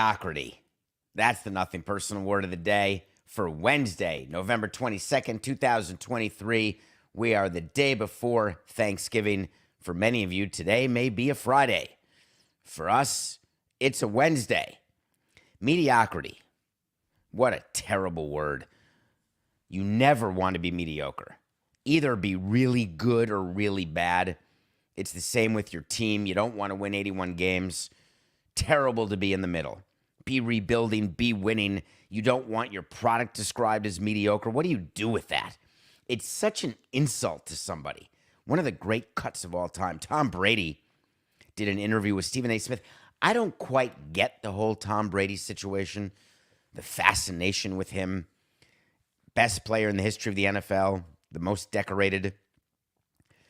Mediocrity. That's the Nothing Personal word of the day for Wednesday, November 22nd, 2023. We are the day before Thanksgiving. For many of you, today may be a Friday. For us, it's a Wednesday. Mediocrity. What a terrible word. You never want to be mediocre. Either be really good or really bad. It's the same with your team. You don't want to win 81 games. Terrible to be in the middle. Be rebuilding, be winning. You don't want your product described as mediocre. What do you do with that? It's such an insult to somebody. One of the great cuts of all time, Tom Brady, did an interview with Stephen A. Smith. I don't quite get the whole Tom Brady situation, the fascination with him. Best player in the history of the NFL, the most decorated,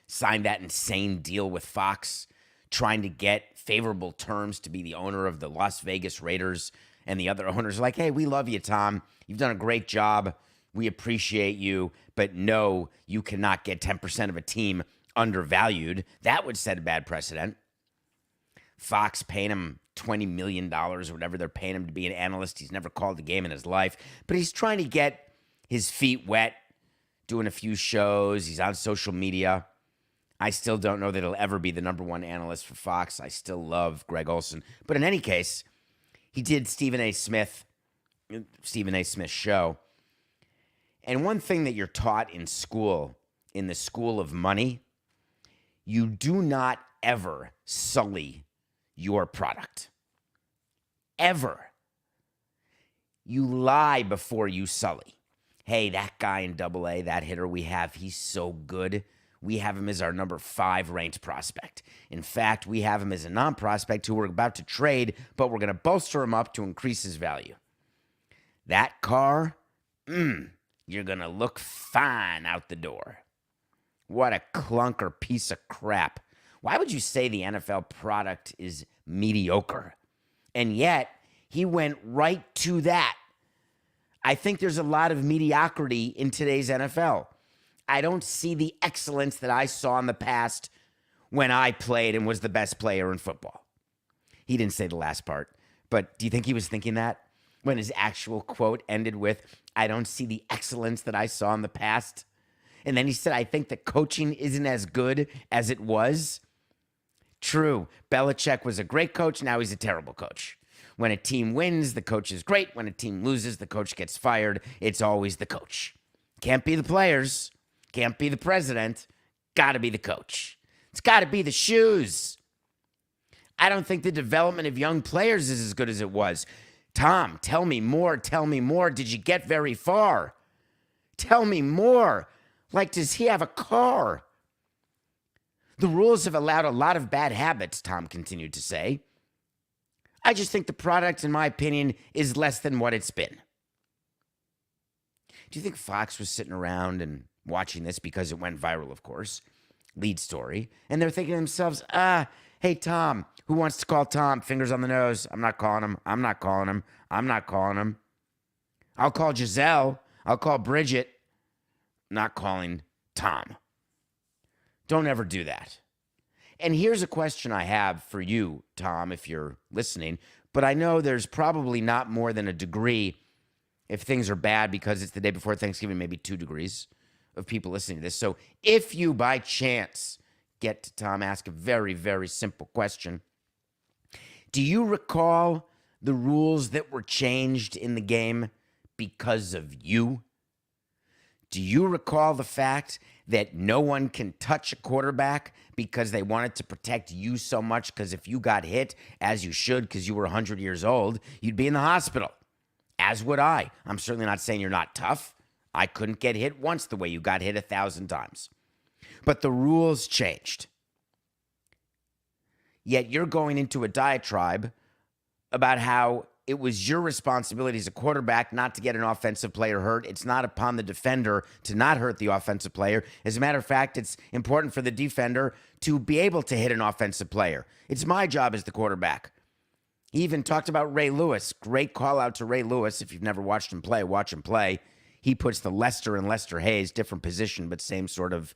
signed that insane deal with Fox, trying to get favorable terms to be the owner of the Las Vegas Raiders. And the other owners are like, hey, we love you, Tom. You've done a great job. We appreciate you. But no, you cannot get 10% of a team undervalued. That would set a bad precedent. Fox paying him $20 million or whatever they're paying him to be an analyst. He's never called a game in his life. But he's trying to get his feet wet, doing a few shows. He's on social media. I still don't know that he'll ever be the number one analyst for Fox. I still love Greg Olson. But in any case, he did Stephen A. Smith's show. And one thing that you're taught in school, in the school of money, you do not ever sully your product. Ever. You lie before you sully. Hey, that guy in AA, that hitter we have, he's so good. We have him as our number 5 ranked prospect. In fact, we have him as a non-prospect who we're about to trade, but we're going to bolster him up to increase his value. That car, you're going to look fine out the door. What a clunker piece of crap. Why would you say the NFL product is mediocre? And yet, he went right to that. I think there's a lot of mediocrity in today's NFL. I don't see the excellence that I saw in the past when I played and was the best player in football. He didn't say the last part, but do you think he was thinking that when his actual quote ended with, I don't see the excellence that I saw in the past? And then he said, I think that coaching isn't as good as it was. True, Belichick was a great coach. Now he's a terrible coach. When a team wins, the coach is great. When a team loses, the coach gets fired. It's always the coach. Can't be the players. Can't be the president. Got to be the coach. It's got to be the shoes. I don't think the development of young players is as good as it was. Tom, tell me more. Tell me more. Did you get very far? Tell me more. Like, does he have a car? The rules have allowed a lot of bad habits, Tom continued to say. I just think the product, in my opinion, is less than what it's been. Do you think Fox was sitting around and watching this because it went viral, of course, lead story, and they're thinking to themselves, hey, Tom, who wants to call Tom? Fingers on the nose. I'm not calling him. I'm not calling him. I'm not calling him. I'll call Giselle. I'll call Bridget. Not calling Tom. Don't ever do that. And here's a question I have for you, Tom, if you're listening, but I know there's probably not more than a degree if things are bad because it's the day before Thanksgiving, maybe 2 degrees of people listening to this. So if you by chance get to Tom, ask a very, very simple question. Do you recall the rules that were changed in the game because of you? Do you recall the fact that no one can touch a quarterback because they wanted to protect you so much? Because if you got hit, as you should, because you were 100 years old, you'd be in the hospital. As would I. I'm certainly not saying you're not tough. I couldn't get hit once the way you got hit 1,000 times. But the rules changed. Yet you're going into a diatribe about how it was your responsibility as a quarterback not to get an offensive player hurt. It's not upon the defender to not hurt the offensive player. As a matter of fact, it's important for the defender to be able to hit an offensive player. It's my job as the quarterback. He even talked about Ray Lewis. Great call out to Ray Lewis. If you've never watched him play, watch him play. He puts the Lester and Lester Hayes, different position, but same sort of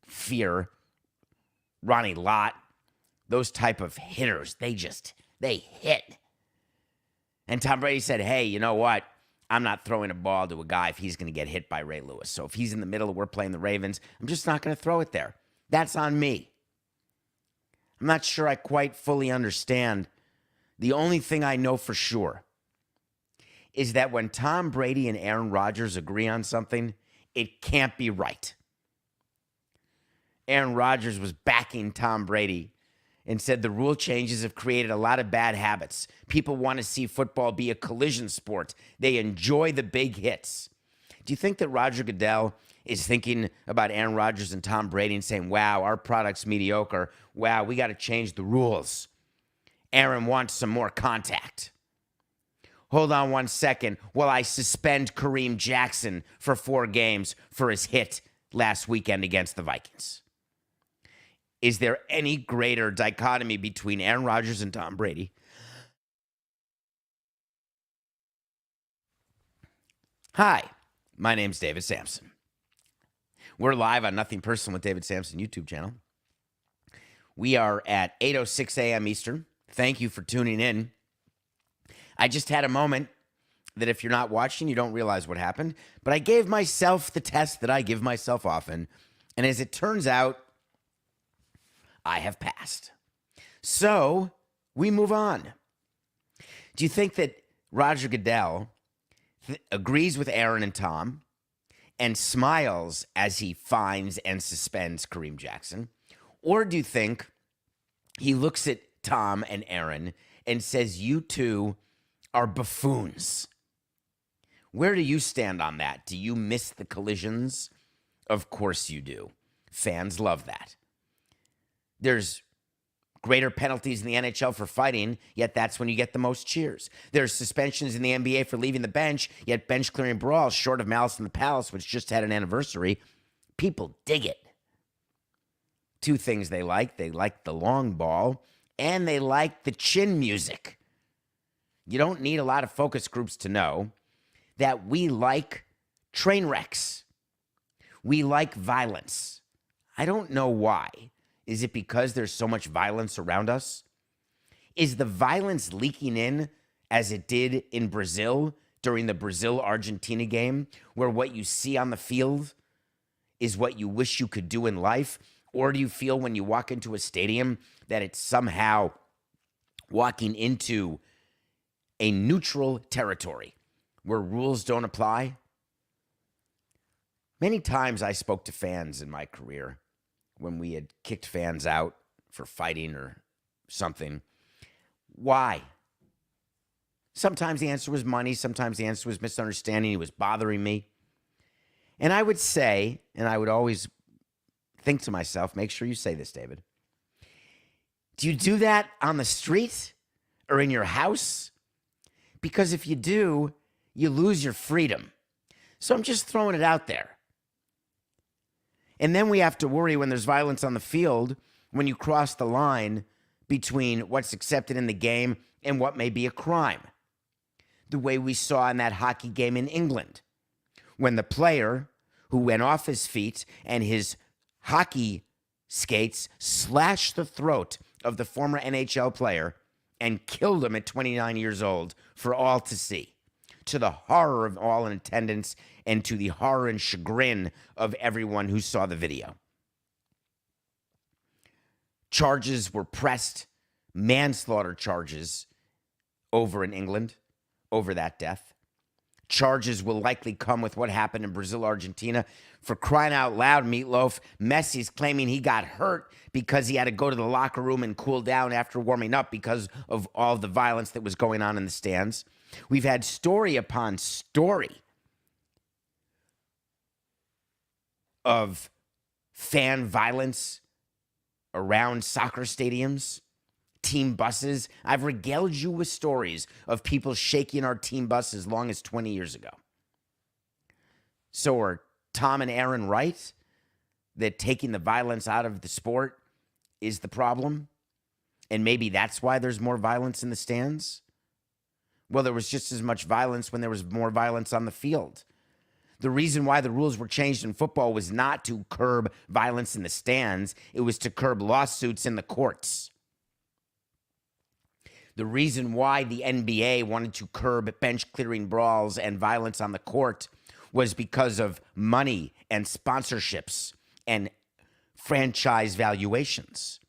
fear. Ronnie Lott, those type of hitters, they hit. And Tom Brady said, hey, you know what? I'm not throwing a ball to a guy if he's going to get hit by Ray Lewis. So if he's in the middle and we're playing the Ravens, I'm just not going to throw it there. That's on me. I'm not sure I quite fully understand. The only thing I know for sure is that when Tom Brady and Aaron Rodgers agree on something, it can't be right. Aaron Rodgers was backing Tom Brady and said the rule changes have created a lot of bad habits. People want to see football be a collision sport. They enjoy the big hits. Do you think that Roger Goodell is thinking about Aaron Rodgers and Tom Brady and saying, wow, our product's mediocre. Wow, we got to change the rules. Aaron wants some more contact. Hold on one second while I suspend Kareem Jackson for 4 games for his hit last weekend against the Vikings. Is there any greater dichotomy between Aaron Rodgers and Tom Brady? Hi, my name's David Samson. We're live on Nothing Personal with David Samson YouTube channel. We are at 8:06 a.m. Eastern. Thank you for tuning in. I just had a moment that if you're not watching, you don't realize what happened. But I gave myself the test that I give myself often. And as it turns out, I have passed. So we move on. Do you think that Roger Goodell agrees with Aaron and Tom and smiles as he fines and suspends Kareem Jackson? Or do you think he looks at Tom and Aaron and says, you two are buffoons? Where do you stand on that? Do you miss the collisions? Of course you do. Fans love that. There's greater penalties in the NHL for fighting, yet that's when you get the most cheers. There's suspensions in the NBA for leaving the bench, yet bench clearing brawls, short of Malice in the Palace, which just had an anniversary. People dig it. 2 things they like. They like the long ball, and they like the chin music. You don't need a lot of focus groups to know that we like train wrecks. We like violence. I don't know why. Is it because there's so much violence around us? Is the violence leaking in as it did in Brazil during the Brazil-Argentina game, where what you see on the field is what you wish you could do in life? Or do you feel when you walk into a stadium that it's somehow walking into a neutral territory where rules don't apply? Many times I spoke to fans in my career when we had kicked fans out for fighting or something. Why? Sometimes the answer was money. Sometimes the answer was misunderstanding. He was bothering me. And I would say, and I would always think to myself, make sure you say this, David. Do you do that on the street or in your house? Because if you do, you lose your freedom. So I'm just throwing it out there. And then we have to worry when there's violence on the field, when you cross the line between what's accepted in the game and what may be a crime. The way we saw in that hockey game in England, when the player who went off his feet and his hockey skates slashed the throat of the former NHL player and killed him at 29 years old for all to see, to the horror of all in attendance and to the horror and chagrin of everyone who saw the video. Charges were pressed, manslaughter charges over in England, over that death. Charges will likely come with what happened in Brazil, Argentina. For crying out loud, Meatloaf, Messi's claiming he got hurt because he had to go to the locker room and cool down after warming up because of all the violence that was going on in the stands. We've had story upon story of fan violence around soccer stadiums, team buses. I've regaled you with stories of people shaking our team bus as long as 20 years ago. So are Tom and Aaron right that taking the violence out of the sport is the problem? And maybe that's why there's more violence in the stands? Well, there was just as much violence when there was more violence on the field. The reason why the rules were changed in football was not to curb violence in the stands. It was to curb lawsuits in the courts. The reason why the NBA wanted to curb bench clearing brawls and violence on the court was because of money and sponsorships and franchise valuations.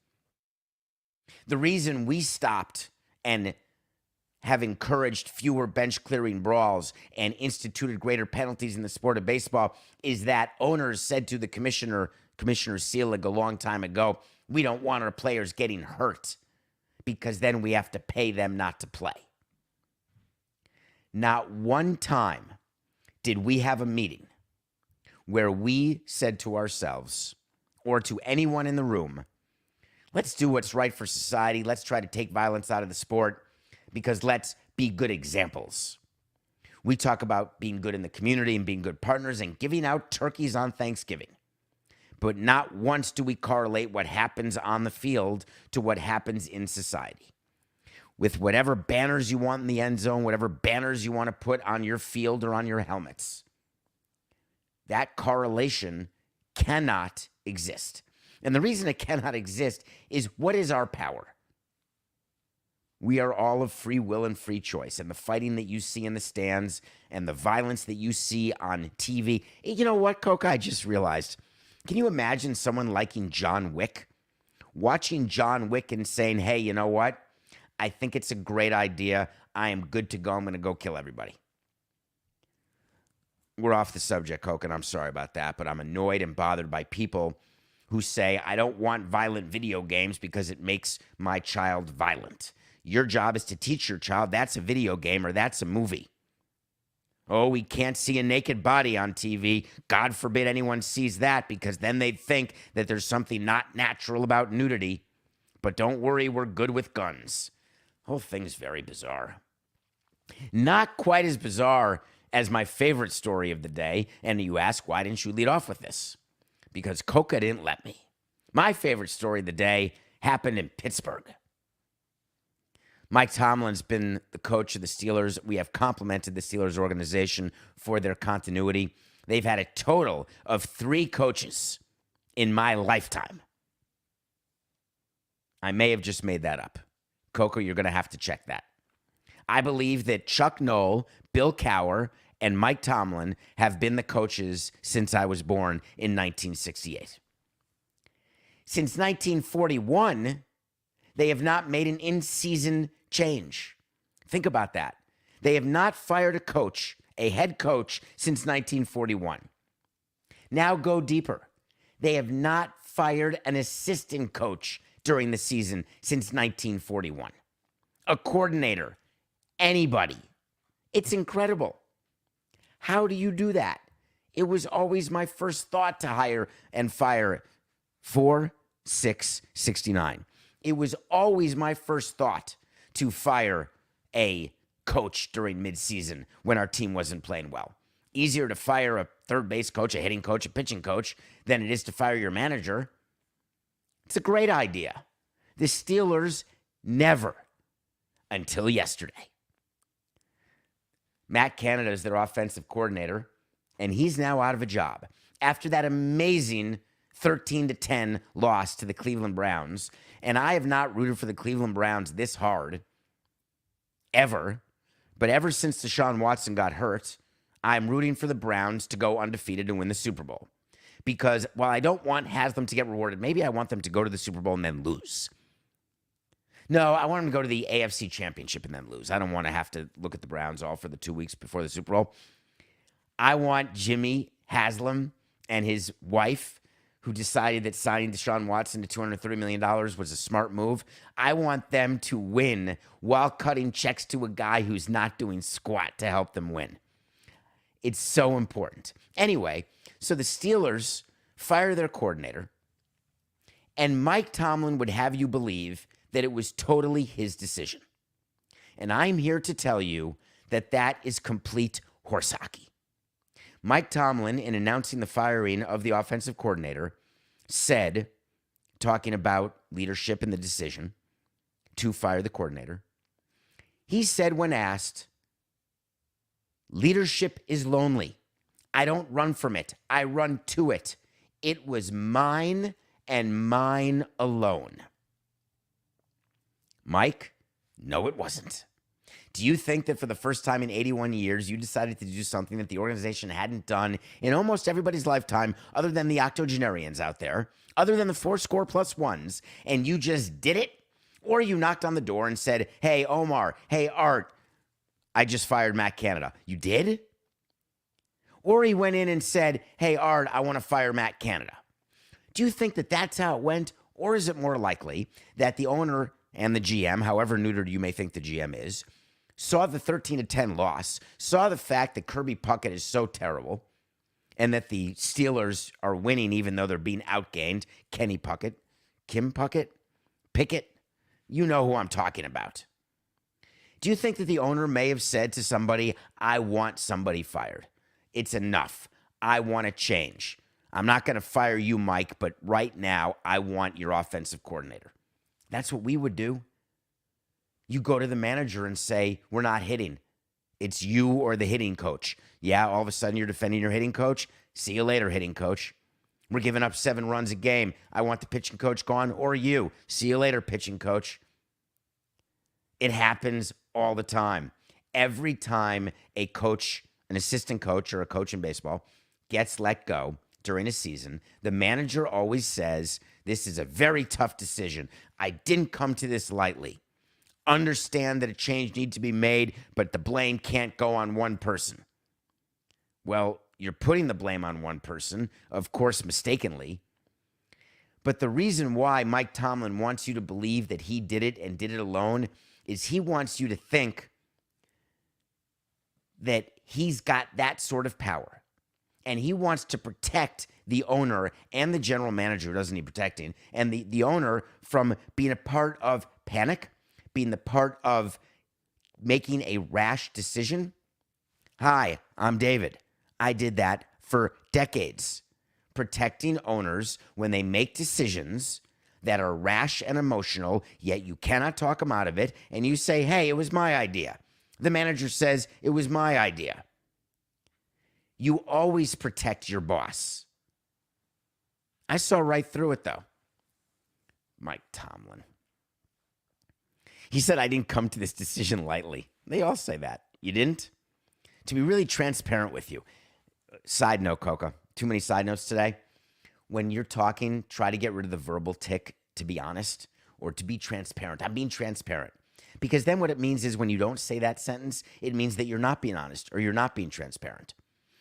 The reason we stopped and have encouraged fewer bench clearing brawls and instituted greater penalties in the sport of baseball is that owners said to the Commissioner Selig, a long time ago, we don't want our players getting hurt because then we have to pay them not to play. Not one time did we have a meeting where we said to ourselves or to anyone in the room, let's do what's right for society. Let's try to take violence out of the sport because let's be good examples. We talk about being good in the community and being good partners and giving out turkeys on Thanksgiving. But not once do we correlate what happens on the field to what happens in society. With whatever banners you want in the end zone, whatever banners you want to put on your field or on your helmets, that correlation cannot exist. And the reason it cannot exist is, what is our power? We are all of free will and free choice. And the fighting that you see in the stands and the violence that you see on TV. You know what, Coca? I just realized. Can you imagine someone liking John Wick? Watching John Wick and saying, hey, you know what? I think it's a great idea. I am good to go. I'm going to go kill everybody. We're off the subject, Coke, and I'm sorry about that, but I'm annoyed and bothered by people who say, I don't want violent video games because it makes my child violent. Your job is to teach your child that's a video game or that's a movie. Oh, we can't see a naked body on TV. God forbid anyone sees that, because then they'd think that there's something not natural about nudity. But don't worry, we're good with guns. The whole thing's very bizarre. Not quite as bizarre as my favorite story of the day. And you ask, why didn't you lead off with this? Because Coca didn't let me. My favorite story of the day happened in Pittsburgh. Mike Tomlin's been the coach of the Steelers. We have complimented the Steelers organization for their continuity. They've had a total of 3 coaches in my lifetime. I may have just made that up. Coco, you're going to have to check that. I believe that Chuck Noll, Bill Cowher, and Mike Tomlin have been the coaches since I was born in 1968. Since 1941, they have not made an in-season change. Think about that. They have not fired a coach, a head coach, since 1941. Now go deeper. They have not fired an assistant coach during the season since 1941. A coordinator, anybody. It's incredible. How do you do that? It was always my first thought to hire and fire 4-6-69. It was always my first thought to fire a coach during midseason when our team wasn't playing well. Easier to fire a third base coach, a hitting coach, a pitching coach than it is to fire your manager. It's a great idea. The Steelers never, until yesterday. Matt Canada is their offensive coordinator, and he's now out of a job. After that amazing 13-10 loss to the Cleveland Browns, and I have not rooted for the Cleveland Browns this hard ever, but ever since Deshaun Watson got hurt, I'm rooting for the Browns to go undefeated and win the Super Bowl. Because while I don't want Haslam to get rewarded, maybe I want them to go to the Super Bowl and then lose. No, I want them to go to the AFC Championship and then lose. I don't want to have to look at the Browns all for the 2 weeks before the Super Bowl. I want Jimmy Haslam and his wife, who decided that signing Deshaun Watson to $230 million was a smart move. I want them to win while cutting checks to a guy who's not doing squat to help them win. It's so important. Anyway, so the Steelers fire their coordinator, and Mike Tomlin would have you believe that it was totally his decision. And I'm here to tell you that that is complete horse hockey. Mike Tomlin, in announcing the firing of the offensive coordinator, said, talking about leadership and the decision to fire the coordinator, he said when asked, leadership is lonely. I don't run from it. I run to it. It was mine and mine alone. Mike, No, it wasn't. Do you think that for the first time in 81 years, you decided to do something that the organization hadn't done in almost everybody's lifetime, other than the octogenarians out there, other than the 4+1s, and you just did it? Or you knocked on the door and said, hey, Omar, hey, Art, I just fired Matt Canada. You did? Or he went in and said, hey, Art, I want to fire Matt Canada. Do you think that that's how it went? Or is it more likely that the owner and the GM, however neutered you may think the GM is, saw the 13-10 loss, saw the fact that Kirby Puckett is so terrible, and that the Steelers are winning even though they're being outgained? Kenny Puckett, Kim Puckett, Pickett, you know who I'm talking about. Do you think that the owner may have said to somebody, I want somebody fired? It's enough. I want to change. I'm not going to fire you, Mike, but right now I want your offensive coordinator. That's what we would do. You go to the manager and say, we're not hitting. It's you or the hitting coach. Yeah, all of a sudden you're defending your hitting coach. See you later, hitting coach. We're giving up 7 runs a game. I want the pitching coach gone, or you. See you later, pitching coach. It happens all the time. Every time a coach, an assistant coach, or a coach in baseball gets let go during a season, the manager always says, this is a very tough decision. I didn't come to this lightly. Understand that a change needs to be made, but the blame can't go on one person. Well, you're putting the blame on one person, of course, mistakenly. But the reason why Mike Tomlin wants you to believe that he did it and did it alone is he wants you to think that he's got that sort of power. And he wants to protect the owner and the general manager, who doesn't need protecting, and the owner from being a part of panic, being the part of making a rash decision. Hi, I'm David. I did that for decades, protecting owners when they make decisions that are rash and emotional, yet you cannot talk them out of it, and you say, hey, it was my idea. The manager says, it was my idea. You always protect your boss. I saw right through it, though. Mike Tomlin. He said, I didn't come to this decision lightly. They all say that. You didn't? To be really transparent with you. Side note, Coca. Too many side notes today. When you're talking, try to get rid of the verbal tick, to be honest, or to be transparent. I'm being transparent. Because then what it means is when you don't say that sentence, it means that you're not being honest or you're not being transparent.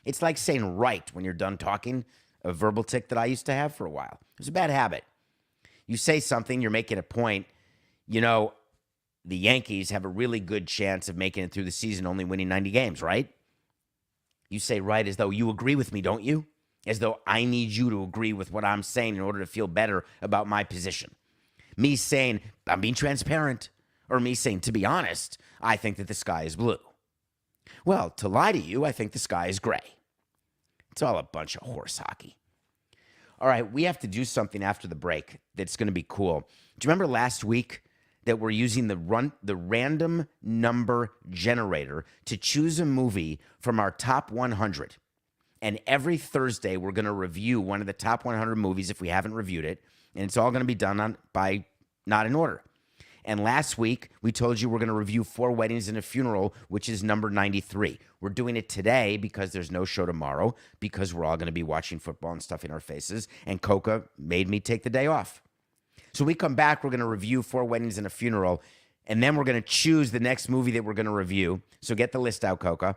It's like saying right when you're done talking, a verbal tick that I used to have for a while. It was a bad habit. You say something, you're making a point. You know, the Yankees have a really good chance of making it through the season, only winning 90 games, right? You say right as though you agree with me, don't you? As though I need you to agree with what I'm saying in order to feel better about my position. Me saying, I'm being transparent, or me saying, to be honest, I think that the sky is blue. Well, to lie to you, I think the sky is gray. It's all a bunch of horse hockey. All right, we have to do something after the break that's going to be cool. Do you remember last week that we're using the random number generator to choose a movie from our top 100? And every Thursday, we're going to review one of the top 100 movies if we haven't reviewed it. And it's all going to be done by not in order. And last week, we told you we're going to review 4 Weddings and a Funeral, which is number 93. We're doing it today because there's no show tomorrow, because we're all going to be watching football and stuffing our faces, and Coca made me take the day off. So we come back, we're going to review 4 Weddings and a Funeral, and then we're going to choose the next movie that we're going to review. So get the list out, Coca.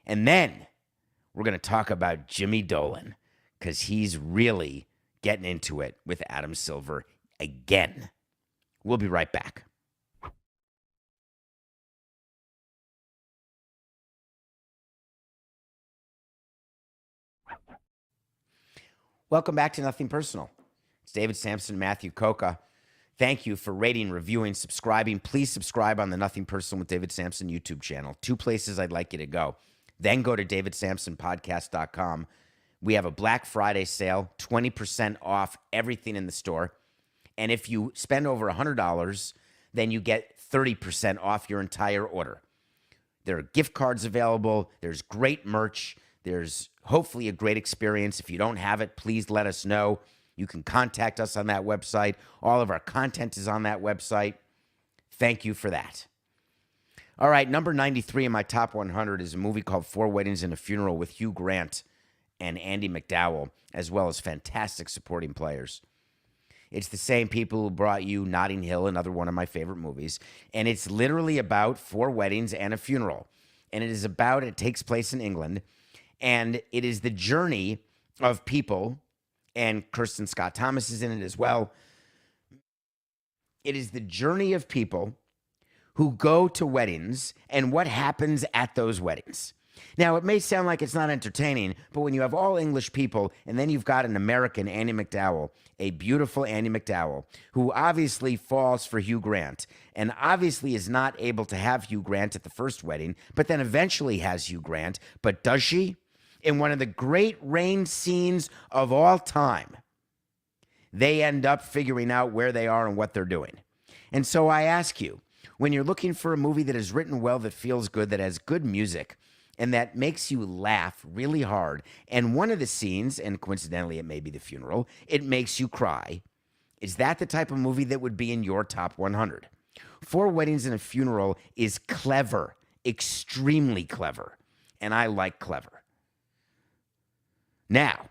And then we're going to talk about Jimmy Dolan, because he's really getting into it with Adam Silver again. We'll be right back. Welcome back to Nothing Personal. It's David Samson, Matthew Coca. Thank you for rating, reviewing, subscribing. Please subscribe on the Nothing Personal with David Samson YouTube channel. 2 places I'd like you to go. Then go to davidsamsonpodcast.com. We have a Black Friday sale, 20% off everything in the store. And if you spend over $100, then you get 30% off your entire order. There are gift cards available. There's great merch. There's hopefully a great experience. If you don't have it, please let us know. You can contact us on that website. All of our content is on that website. Thank you for that. All right, number 93 in my top 100 is a movie called Four Weddings and a Funeral with Hugh Grant and Andy McDowell, as well as fantastic supporting players. It's the same people who brought you Notting Hill, another one of my favorite movies. And it's literally about four weddings and a funeral. And it takes place in England. And it is the journey of people, and Kirsten Scott Thomas is in it as well. It is the journey of people who go to weddings and what happens at those weddings. Now, it may sound like it's not entertaining, but when you have all English people and then you've got an American, Andy McDowell, a beautiful Andy McDowell, who obviously falls for Hugh Grant and obviously is not able to have Hugh Grant at the first wedding, but then eventually has Hugh Grant. But does she? In one of the great rain scenes of all time, they end up figuring out where they are and what they're doing. And so I ask you, when you're looking for a movie that is written well, that feels good, that has good music, and that makes you laugh really hard, and one of the scenes, and coincidentally it may be the funeral, it makes you cry, is that the type of movie that would be in your top 100? Four Weddings and a Funeral is clever, extremely clever, and I like clever. Now,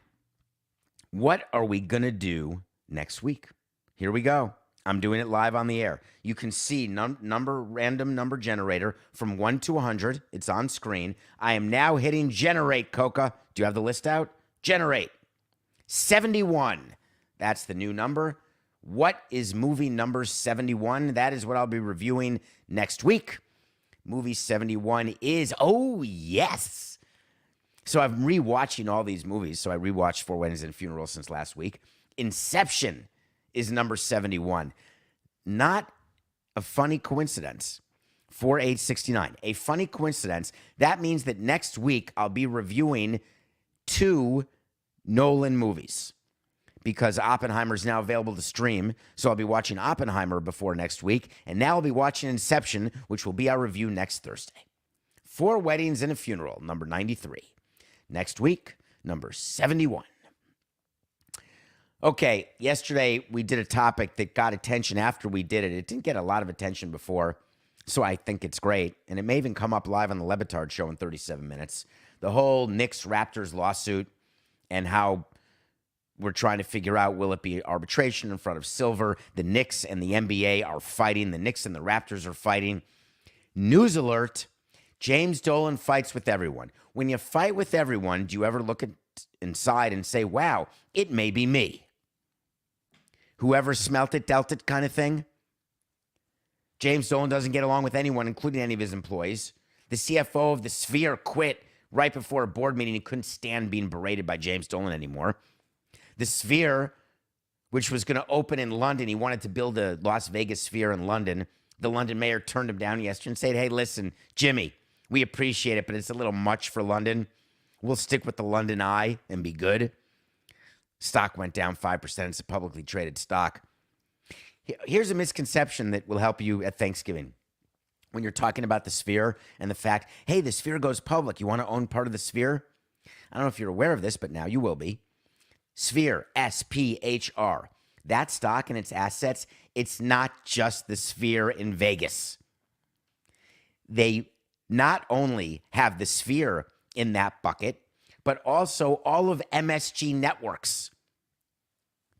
what are we going to do next week? Here we go. I'm doing it live on the air. You can see random number generator from 1 to 100. It's on screen. I am now hitting generate, Coca. Do you have the list out? Generate. 71. That's the new number. What is movie number 71? That is what I'll be reviewing next week. Movie 71 is, oh, yes. So I'm rewatching all these movies. So I rewatched Four Weddings and a Funeral since last week. Inception is number 71. Not a funny coincidence. 4869. A funny coincidence. That means that next week I'll be reviewing 2 Nolan movies because Oppenheimer is now available to stream. So I'll be watching Oppenheimer before next week. And now I'll be watching Inception, which will be our review next Thursday. Four Weddings and a Funeral, number 93. Next week, number 71. Okay, yesterday we did a topic that got attention after we did it. It didn't get a lot of attention before, so I think it's great. And it may even come up live on the Lebitard show in 37 minutes. The whole Knicks-Raptors lawsuit and how we're trying to figure out, will it be arbitration in front of Silver? The Knicks and the NBA are fighting. The Knicks and the Raptors are fighting. News alert, James Dolan fights with everyone. When you fight with everyone, do you ever look inside and say, wow, it may be me? Whoever smelt it, dealt it kind of thing. James Dolan doesn't get along with anyone, including any of his employees. The CFO of the Sphere quit right before a board meeting. He couldn't stand being berated by James Dolan anymore. The Sphere, which was going to open in London, he wanted to build a Las Vegas Sphere in London. The London mayor turned him down yesterday and said, hey, listen, Jimmy, we appreciate it, but it's a little much for London. We'll stick with the London Eye and be good. Stock went down 5%. It's a publicly traded stock. Here's a misconception that will help you at Thanksgiving. When you're talking about the Sphere and the fact, hey, the Sphere goes public. You want to own part of the Sphere? I don't know if you're aware of this, but now you will be. Sphere, S-P-H-R. That stock and its assets, it's not just the Sphere in Vegas. They not only have the Sphere in that bucket, but also all of MSG Networks.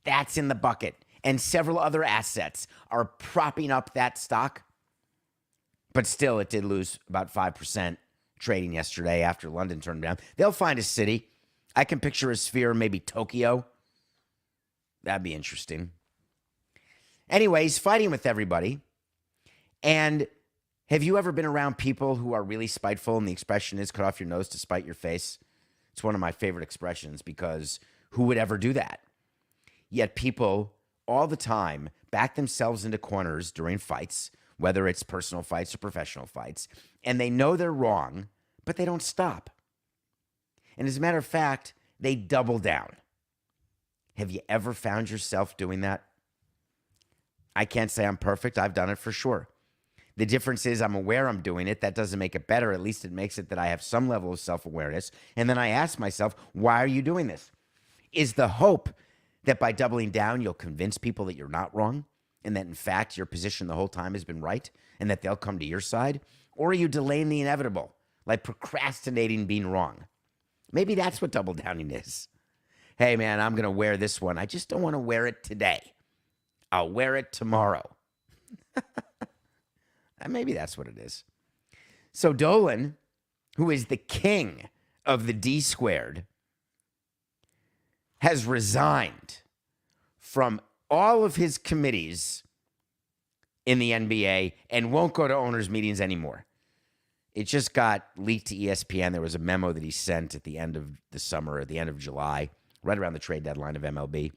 That's in the bucket. And several other assets are propping up that stock. But still, it did lose about 5% trading yesterday after London turned down. They'll find a city. I can picture a Sphere, maybe Tokyo. That'd be interesting. Anyways, fighting with everybody. And have you ever been around people who are really spiteful and the expression is cut off your nose to spite your face? It's one of my favorite expressions because who would ever do that? Yet people all the time back themselves into corners during fights, whether it's personal fights or professional fights, and they know they're wrong, but they don't stop. And as a matter of fact, they double down. Have you ever found yourself doing that? I can't say I'm perfect. I've done it for sure. The difference is I'm aware I'm doing it. That doesn't make it better. At least it makes it that I have some level of self-awareness. And then I ask myself, why are you doing this? Is the hope that by doubling down, you'll convince people that you're not wrong and that, in fact, your position the whole time has been right and that they'll come to your side? Or are you delaying the inevitable, like procrastinating being wrong? Maybe that's what double downing is. Hey, man, I'm going to wear this one. I just don't want to wear it today. I'll wear it tomorrow. Maybe that's what it is. So Dolan, who is the king of the D squared, has resigned from all of his committees in the NBA and won't go to owners' meetings anymore. It just got leaked to ESPN. There was a memo that he sent at the end of the summer, at the end of July, right around the trade deadline of MLB.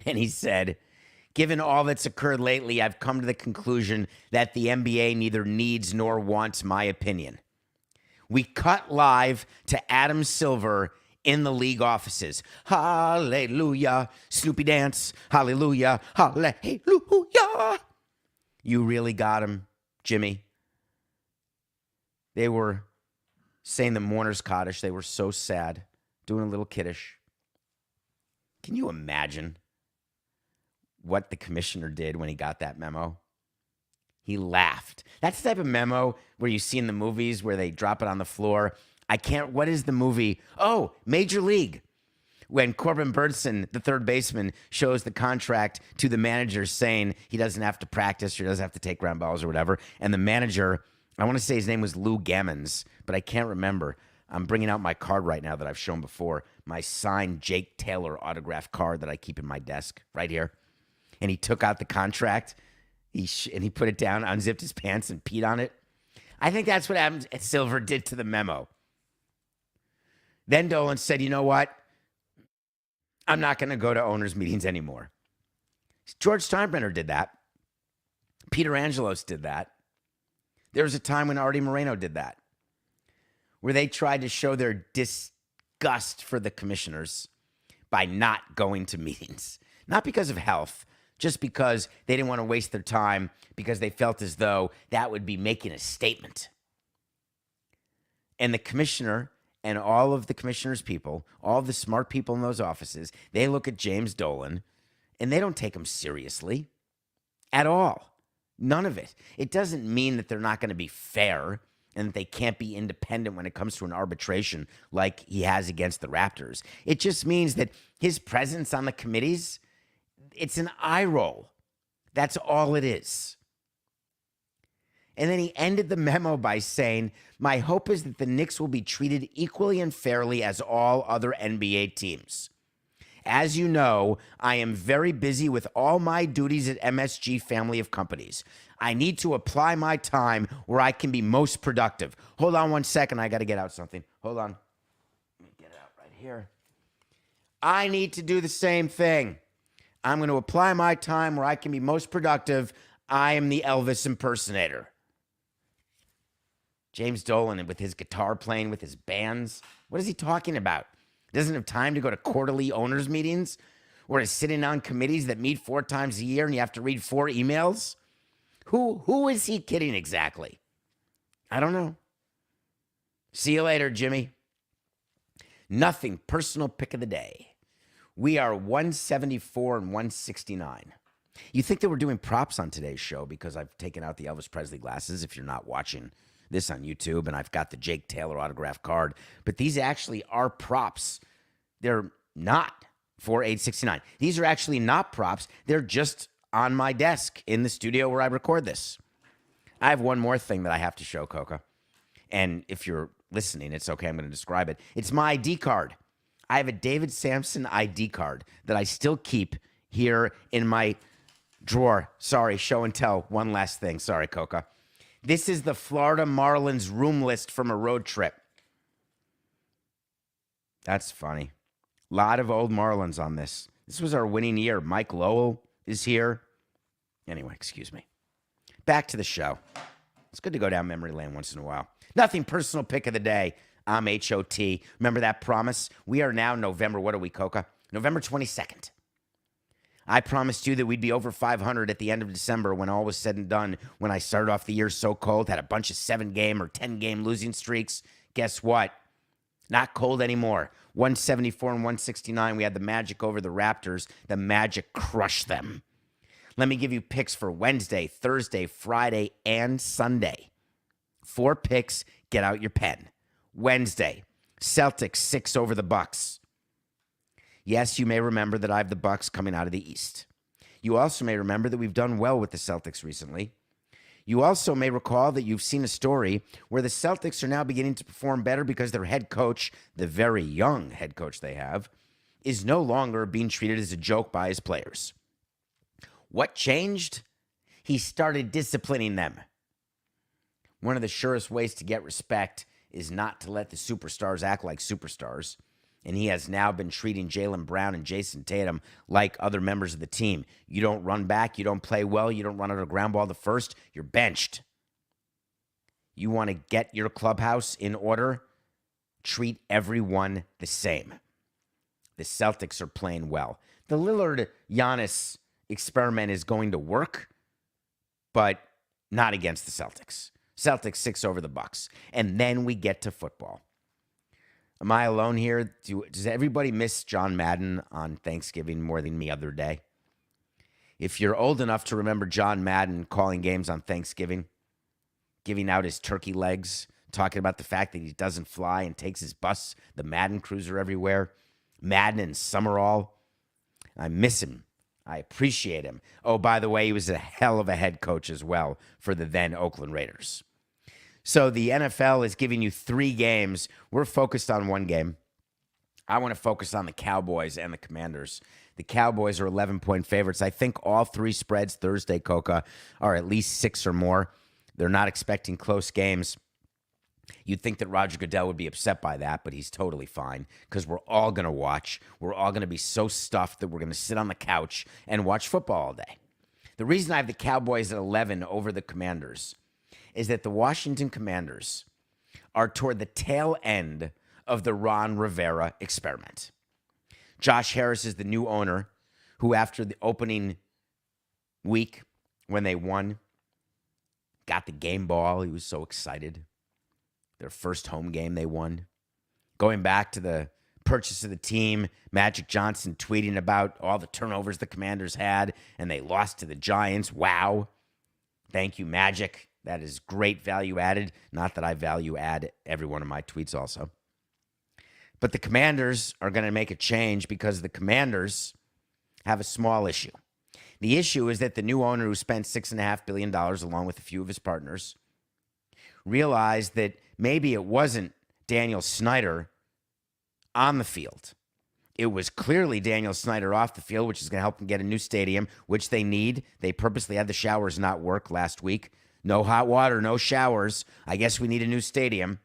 And he said, given all that's occurred lately, I've come to the conclusion that the NBA neither needs nor wants my opinion. We cut live to Adam Silver in the league offices. Hallelujah. Snoopy dance. Hallelujah. Hallelujah. You really got him, Jimmy. They were saying the mourner's cottage. They were so sad, doing a little kiddish. Can you imagine what the commissioner did when he got that memo? He laughed. That's the type of memo where you see in the movies where they drop it on the floor. What is the movie? Oh, Major League. When Corbin Burnson, the third baseman, shows the contract to the manager saying he doesn't have to practice or doesn't have to take ground balls or whatever. And the manager, I want to say his name was Lou Gammons, but I can't remember. I'm bringing out my card right now that I've shown before. My signed Jake Taylor autograph card that I keep in my desk right here. And he took out the contract. And he put it down, unzipped his pants, and peed on it. I think that's what Adam Silver did to the memo. Then Dolan said, you know what? I'm not going to go to owners' meetings anymore. George Steinbrenner did that. Peter Angelos did that. There was a time when Artie Moreno did that, where they tried to show their disgust for the commissioners by not going to meetings. Not because of health, just because they didn't want to waste their time, because they felt as though that would be making a statement. And the commissioner and all of the commissioner's people, all the smart people in those offices, they look at James Dolan and they don't take him seriously at all. None of it. It doesn't mean that they're not going to be fair and that they can't be independent when it comes to an arbitration like he has against the Raptors. It just means that his presence on the committees, it's an eye roll. That's all it is. And then he ended the memo by saying, my hope is that the Knicks will be treated equally and fairly as all other NBA teams. As you know, I am very busy with all my duties at MSG family of companies. I need to apply my time where I can be most productive. Hold on one second. I got to get out something. Hold on. Let me get it out right here. I need to do the same thing. I'm going to apply my time where I can be most productive. I am the Elvis impersonator. James Dolan, with his guitar playing with his bands, what is he talking about? Doesn't have time to go to quarterly owners meetings or is sitting on committees that meet 4 times a year and you have to read 4 emails? Who is he kidding exactly? I don't know. See you later, Jimmy. Nothing personal pick of the day. We are 174 and 169. You think that we're doing props on today's show because I've taken out the Elvis Presley glasses if you're not watching this on YouTube, and I've got the Jake Taylor autograph card. But these actually are props. They're not for 869. These are actually not props. They're just on my desk in the studio where I record this. I have one more thing that I have to show, Coca. And if you're listening, it's okay. I'm going to describe it. It's my ID card. I have a David Samson ID card that I still keep here in my drawer. Sorry, show and tell. One last thing. Sorry, Coca. This is the Florida Marlins room list from a road trip. That's funny. A lot of old Marlins on this. This was our winning year. Mike Lowell is here. Anyway, excuse me. Back to the show. It's good to go down memory lane once in a while. Nothing personal pick of the day. I'm HOT. Remember that promise? We are now November. What are we, Coca? November 22nd. I promised you that we'd be over 500 at the end of December when all was said and done, when I started off the year so cold, had a bunch of 7-game or 10-game losing streaks. Guess what? Not cold anymore. 174 and 169. We had the Magic over the Raptors. The Magic crushed them. Let me give you picks for Wednesday, Thursday, Friday, and Sunday. 4 picks, get out your pen. Wednesday, Celtics 6 over the Bucks. Yes, you may remember that I have the Bucks coming out of the East. You also may remember that we've done well with the Celtics recently. You also may recall that you've seen a story where the Celtics are now beginning to perform better because their head coach, the very young head coach they have, is no longer being treated as a joke by his players. What changed? He started disciplining them. One of the surest ways to get respect is not to let the superstars act like superstars. And he has now been treating Jaylen Brown and Jason Tatum like other members of the team. You don't run back, you don't play well, you don't run out a ground ball the first, you're benched. You want to get your clubhouse in order? Treat everyone the same. The Celtics are playing well. The Lillard-Giannis experiment is going to work, but not against the Celtics. Celtics 6 over the Bucks. And then we get to football. Am I alone here? Does everybody miss John Madden on Thanksgiving more than the other day? If you're old enough to remember John Madden calling games on Thanksgiving, giving out his turkey legs, talking about the fact that he doesn't fly and takes his bus, the Madden Cruiser everywhere, Madden and Summerall, I miss him. I appreciate him. Oh, by the way, he was a hell of a head coach as well for the then Oakland Raiders. So the NFL is giving you 3 games. We're focused on 1 game. I want to focus on the Cowboys and the Commanders. The Cowboys are 11-point favorites. I think all 3 spreads Thursday, Coca, are at least 6 or more. They're not expecting close games. You'd think that Roger Goodell would be upset by that, but he's totally fine because we're all going to watch. We're all going to be so stuffed that we're going to sit on the couch and watch football all day. The reason I have the Cowboys at 11 over the Commanders is that the Washington Commanders are toward the tail end of the Ron Rivera experiment. Josh Harris is the new owner who, after the opening week when they won, got the game ball. He was so excited. Their first home game they won. Going back to the purchase of the team, Magic Johnson tweeting about all the turnovers the Commanders had, and they lost to the Giants. Wow. Thank you, Magic. That is great value added. Not that I value add every one of my tweets also. But the Commanders are going to make a change because the Commanders have a small issue. The issue is that the new owner, who spent $6.5 billion along with a few of his partners, realized that maybe it wasn't Daniel Snyder on the field. It was clearly Daniel Snyder off the field, which is going to help them get a new stadium, which they need. They purposely had the showers not work last week. No hot water, no showers. I guess we need a new stadium.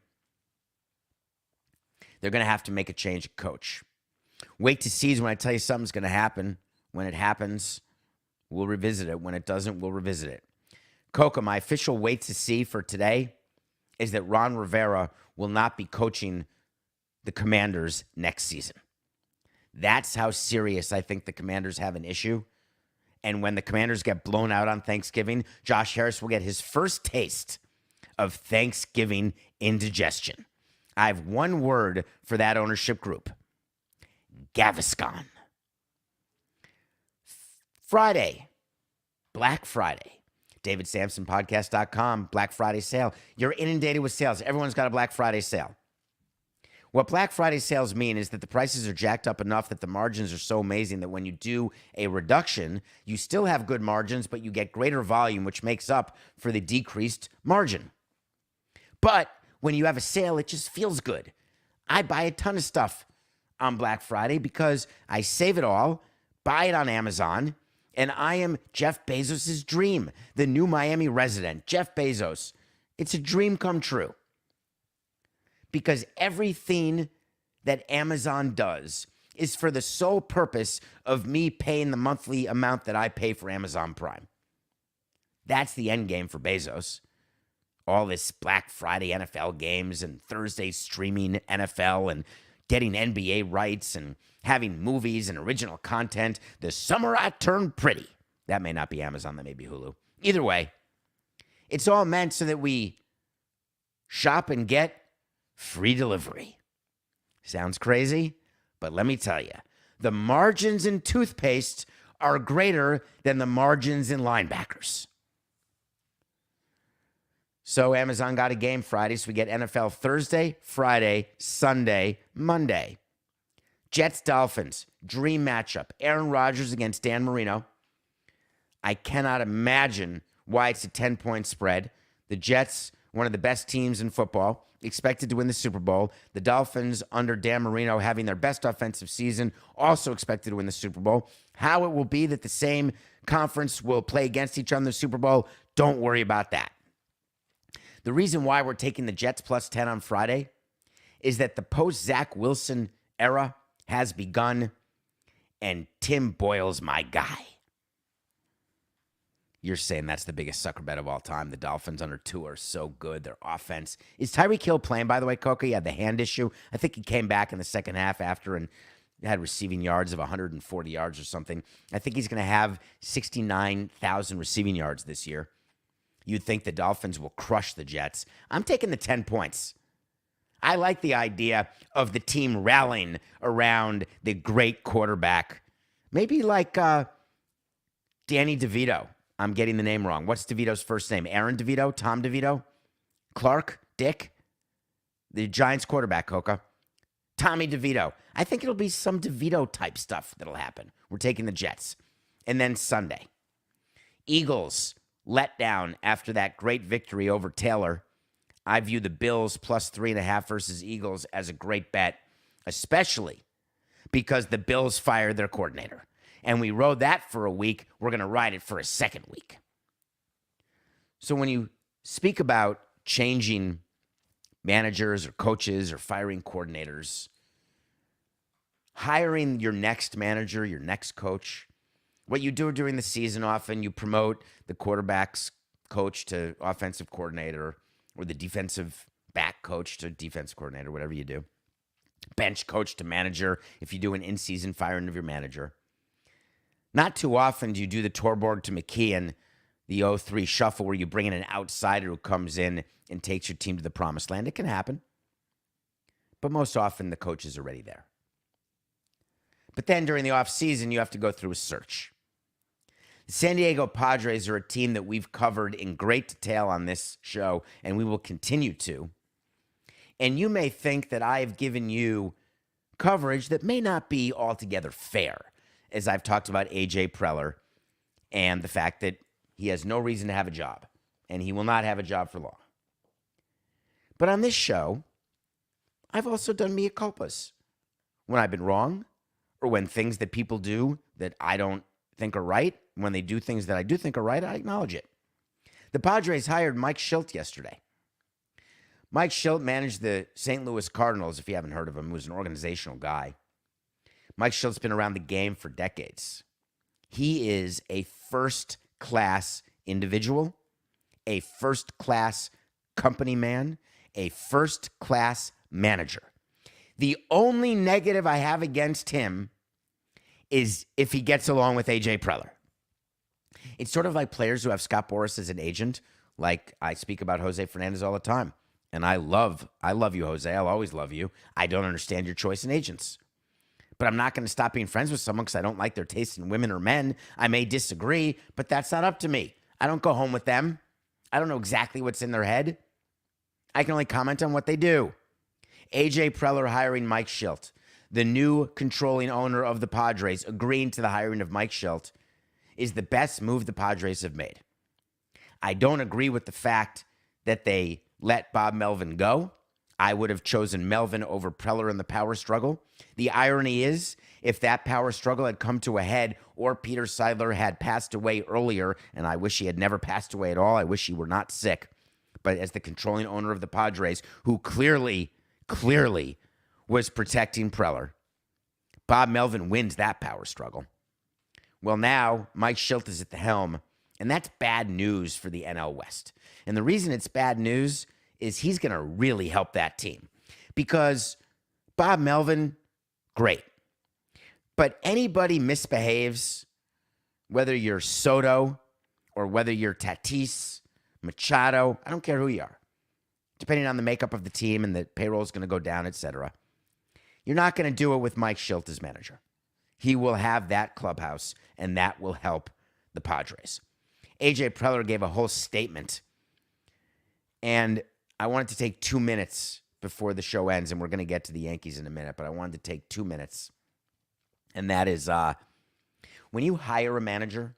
They're going to have to make a change of coach. Wait to see when I tell you something's going to happen. When it happens, we'll revisit it. When it doesn't, we'll revisit it. Coca, my official wait to see for today is that Ron Rivera will not be coaching the Commanders next season. That's how serious I think the Commanders have an issue. And when the Commanders get blown out on Thanksgiving, Josh Harris will get his first taste of Thanksgiving indigestion. I have one word for that ownership group: Gaviscon. Friday, Black Friday. DavidSampsonPodcast.com, Black Friday sale. You're inundated with sales. Everyone's got a Black Friday sale. What Black Friday sales mean is that the prices are jacked up enough that the margins are so amazing that when you do a reduction, you still have good margins, but you get greater volume, which makes up for the decreased margin. But when you have a sale, it just feels good. I buy a ton of stuff on Black Friday because I save it all, buy it on Amazon, and I am Jeff Bezos' dream, the new Miami resident. Jeff Bezos. It's a dream come true. Because everything that Amazon does is for the sole purpose of me paying the monthly amount that I pay for Amazon Prime. That's the end game for Bezos. All this Black Friday NFL games and Thursday streaming NFL and getting NBA rights and having movies and original content. The summer I turned pretty. That may not be Amazon, that may be Hulu. Either way, it's all meant so that we shop and get free delivery. Sounds crazy, but let me tell you, the margins in toothpaste are greater than the margins in linebackers. So Amazon got a game Friday, so we get NFL Thursday, Friday, Sunday, Monday. Jets, Dolphins, dream matchup. Aaron Rodgers against Dan Marino. I cannot imagine why it's a 10-point spread. The Jets, one of the best teams in football, expected to win the Super Bowl. The Dolphins, under Dan Marino, having their best offensive season, also expected to win the Super Bowl. How it will be that the same conference will play against each other in the Super Bowl, don't worry about that. The reason why we're taking the Jets plus 10 on Friday is that the post-Zach Wilson era has begun, and Tim Boyle's my guy. You're saying that's the biggest sucker bet of all time. The Dolphins under Tua are so good. Their offense. Is Tyreek Hill playing, by the way, Coca? He had the hand issue. I think he came back in the second half after and had receiving yards of 140 yards or something. I think he's going to have 69,000 receiving yards this year. You'd think the Dolphins will crush the Jets. I'm taking the 10 points. I like the idea of the team rallying around the great quarterback. Maybe like Danny DeVito. I'm getting the name wrong. What's DeVito's first name? Aaron DeVito? Tom DeVito? Clark? Dick? The Giants quarterback, Coca. Tommy DeVito. I think it'll be some DeVito type stuff that'll happen. We're taking the Jets. And then Sunday. Eagles let down after that great victory over Taylor. I view the Bills plus 3.5 versus Eagles as a great bet, especially because the Bills fired their coordinator. And we rode that for a week. We're going to ride it for a second week. So when you speak about changing managers or coaches or firing coordinators, hiring your next manager, your next coach, what you do during the season often, you promote the quarterback's coach to offensive coordinator or the defensive back coach to defense coordinator, whatever you do. Bench coach to manager if you do an in-season firing of your manager. Not too often do you do the Torborg to McKeon, the 0-3 shuffle where you bring in an outsider who comes in and takes your team to the promised land. It can happen. But most often the coach is already there. But then during the offseason, you have to go through a search. The San Diego Padres are a team that we've covered in great detail on this show, and we will continue to. And you may think that I have given you coverage that may not be altogether fair, as I've talked about A.J. Preller and the fact that he has no reason to have a job, and he will not have a job for long. But on this show, I've also done mea culpas when I've been wrong, or when things that people do that I don't think are right, when they do things that I do think are right, I acknowledge it. The Padres hired Mike Shildt yesterday. Mike Shildt managed the St. Louis Cardinals, if you haven't heard of him. He was an organizational guy. Mike Shildt's been around the game for decades. He is a first-class individual, a first-class company man, a first-class manager. The only negative I have against him is if he gets along with A.J. Preller. It's sort of like players who have Scott Boras as an agent. Like I speak about Jose Fernandez all the time. And I love you, Jose. I'll always love you. I don't understand your choice in agents. But I'm not going to stop being friends with someone because I don't like their taste in women or men. I may disagree, but that's not up to me. I don't go home with them. I don't know exactly what's in their head. I can only comment on what they do. A.J. Preller hiring Mike Shildt, the new controlling owner of the Padres, agreeing to the hiring of Mike Shildt, is the best move the Padres have made. I don't agree with the fact that they let Bob Melvin go. I would have chosen Melvin over Preller in the power struggle. The irony is, if that power struggle had come to a head or Peter Seidler had passed away earlier, and I wish he had never passed away at all, I wish he were not sick, but as the controlling owner of the Padres, who clearly was protecting Preller, Bob Melvin wins that power struggle. Well, now Mike Shildt is at the helm, and that's bad news for the NL West. And the reason it's bad news is he's going to really help that team. Because Bob Melvin, great. But anybody misbehaves, whether you're Soto or whether you're Tatis, Machado, I don't care who you are, depending on the makeup of the team and the payroll is going to go down, etc. You're not going to do it with Mike Shildt as manager. He will have that clubhouse, and that will help the Padres. A.J. Preller gave a whole statement And I wanted to take 2 minutes before the show ends, and we're going to get to the Yankees in a minute, but I wanted to take 2 minutes. And that is when you hire a manager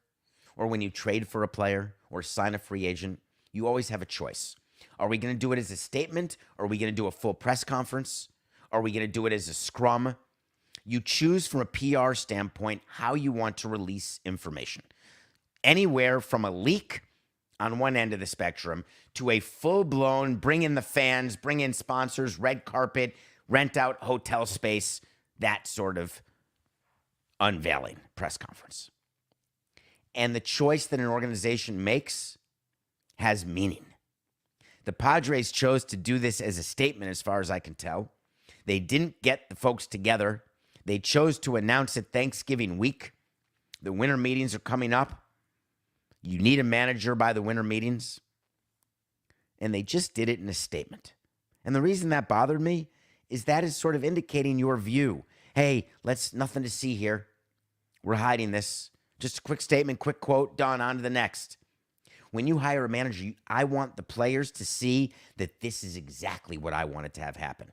or when you trade for a player or sign a free agent, you always have a choice. Are we going to do it as a statement? Or are we going to do a full press conference? Are we going to do it as a scrum? You choose from a PR standpoint how you want to release information. Anywhere from a leak on one end of the spectrum to a full-blown bring in the fans, bring in sponsors, red carpet, rent out hotel space, that sort of unveiling press conference. And the choice that an organization makes has meaning. The Padres chose to do this as a statement, as far as I can tell. They didn't get the folks together. They chose to announce it Thanksgiving week. The winter meetings are coming up. You need a manager by the winter meetings. And they just did it in a statement. And the reason that bothered me is that is sort of indicating your view. Hey, nothing to see here. We're hiding this. Just a quick statement, quick quote, done, on to the next. When you hire a manager, I want the players to see that this is exactly what I wanted to have happen.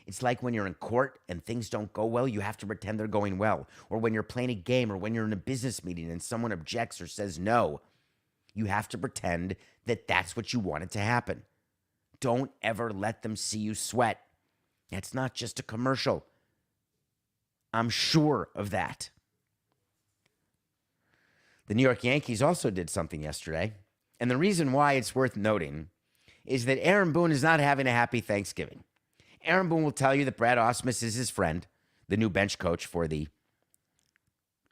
It's like when you're in court and things don't go well, you have to pretend they're going well. Or when you're playing a game or when you're in a business meeting and someone objects or says no, you have to pretend that that's what you wanted to happen. Don't ever let them see you sweat. That's not just a commercial. I'm sure of that. The New York Yankees also did something yesterday. And the reason why it's worth noting is that Aaron Boone is not having a happy Thanksgiving. Aaron Boone will tell you that Brad Ausmus is his friend, the new bench coach for the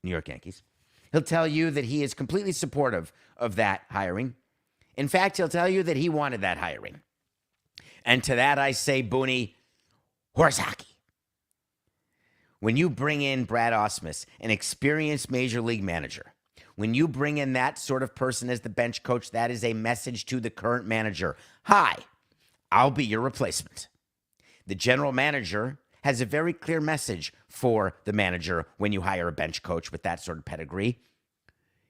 New York Yankees. He'll tell you that he is completely supportive of that hiring. In fact, he'll tell you that he wanted that hiring. And to that I say, Booney, horse hockey. When you bring in Brad Ausmus, an experienced major league manager, when you bring in that sort of person as the bench coach, that is a message to the current manager. Hi, I'll be your replacement. The general manager has a very clear message for the manager when you hire a bench coach with that sort of pedigree.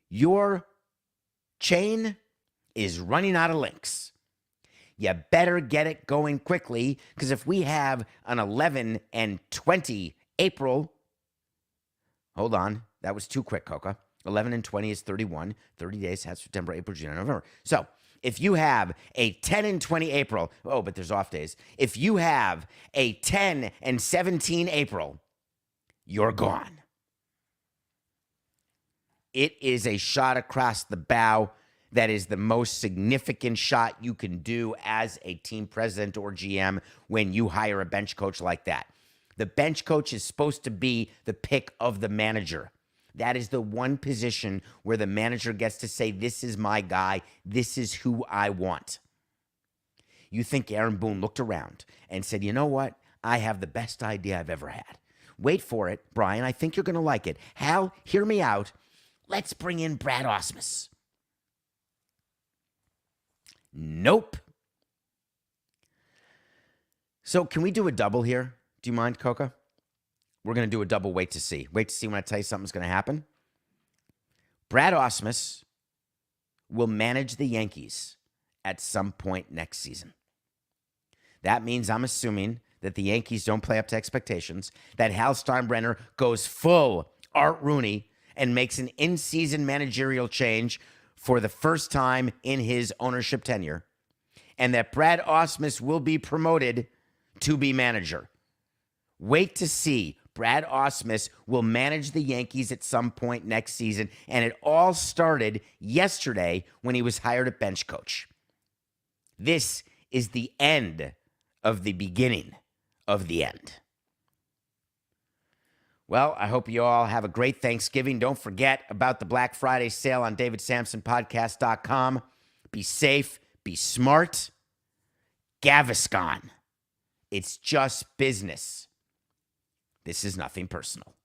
Your chain is running out of links. You better get it going quickly, because if we have an 11 and 20 April, hold on, that was too quick, Coca. 11 and 20 is 31. 30 days has September, April, June, and November. So if you have a 10 and 20 April, oh, but there's off days. If you have a 10 and 17 April, you're gone. It is a shot across the bow. That is the most significant shot you can do as a team president or GM when you hire a bench coach like that. The bench coach is supposed to be the pick of the manager. That is the one position where the manager gets to say, this is my guy. This is who I want. You think Aaron Boone looked around and said, you know what? I have the best idea I've ever had. Wait for it, Brian. I think you're going to like it. Hal, hear me out. Let's bring in Brad Ausmus. Nope. So can we do a double here? Do you mind, Coca? We're going to do a double wait to see. Wait to see when I tell you something's going to happen. Brad Ausmus will manage the Yankees at some point next season. That means I'm assuming that the Yankees don't play up to expectations, that Hal Steinbrenner goes full Art Rooney and makes an in-season managerial change for the first time in his ownership tenure, and that Brad Ausmus will be promoted to be manager. Wait to see. Brad Ausmus will manage the Yankees at some point next season, and it all started yesterday when he was hired at bench coach. This is the end of the beginning of the end. Well, I hope you all have a great Thanksgiving. Don't forget about the Black Friday sale on davidsamsonpodcast.com. Be safe, be smart. Gaviscon. It's just business. This is nothing personal.